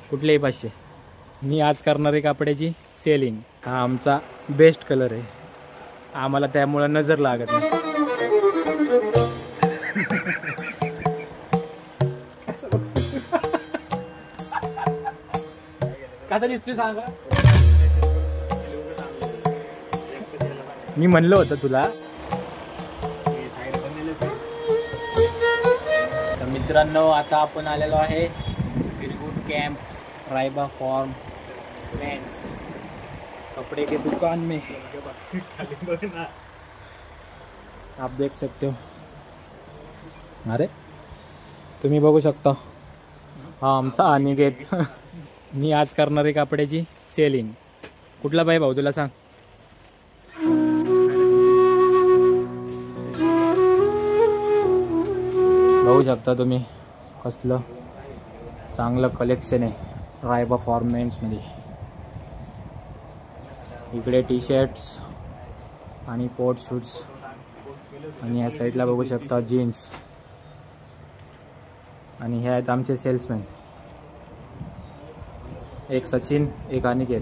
कुठलेही 500. मी आज करणार आहे कापड्याची सेलिंग. हा आमचा बेस्ट कलर आहे, आम्हाला त्यामुळं नजर लागत नाही. कसा दिसतोय सांगा. मी म्हणलं होतं तुला. तर मित्रांनो, आता आपण आलेलो आहे फिरगुड कॅम्प रायबा फॉर्म मेंस कपड़े के दुकान में. आप देख सकते हो. अरे तुम्ही बघू शकता, हा आमचा अनिकेत. मी आज करणार आहे कापड्याची सेलिंग. कुठला पाहिजे भाऊ तुला सांग. बघू शकता तुम्ही कसलं चांगलं कलेक्शन आहे रायबा फॉर्म मेन्समध्ये. इकडे टी शर्ट्स आणि पोट शूट्स, आणि या साईडला बघू शकता जीन्स. आणि हे आहेत आमचे सेल्समॅन, एक सचिन, एक अनिकेत.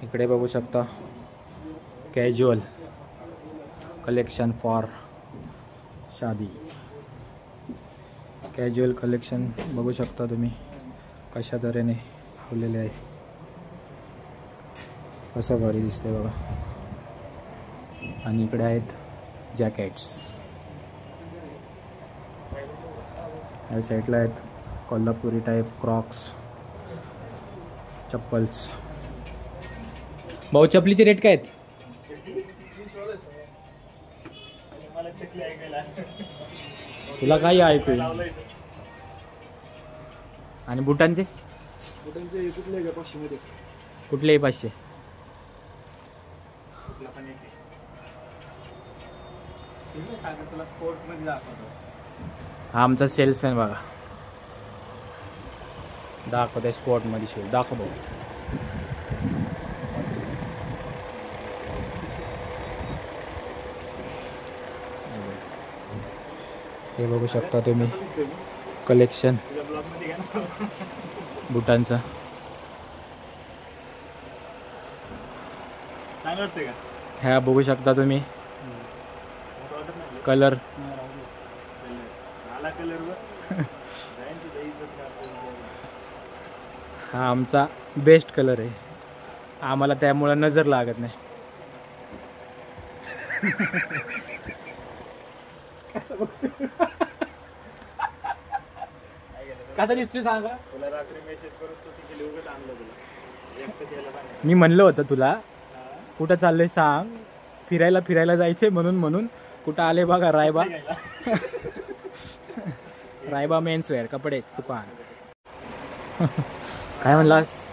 इकडे बघू शकता casual collection for Shaadi. Casual collection बघू शकता तुम्ही कशा तऱ्हेने लावलेले आहे. कसं भारी दिसते बघा. आणि इकडे आहेत जॅकेट्स. या साईडला आहेत कोल्हापुरी टाईप क्रॉक्स चप्पल्स. भाऊ चपलीचे रेट काय आहेत? तुला काही ऐकू येईल. आणि बुटांचे कुठलेही 500. हा आमचा सेल्समॅन बघा, दाखवते स्पोर्टमध्ये शूज. दाखव भाऊ. हे बघू शकता तुम्ही कलेक्शन बुटांचं. ह्या बघू शकता तुम्ही कलर. हा आमचा बेस्ट कलर आहे, आम्हाला त्यामुळं नजर लागत नाही. कसा दिसतोय सांगा. मी म्हणलं होतं तुला कुठं चाललंय सांग. फिरायला जायचंय म्हणून कुठं आले बघा रायबा. रायबा मेन्सवेअर कपडे दुकान. काय म्हणलास?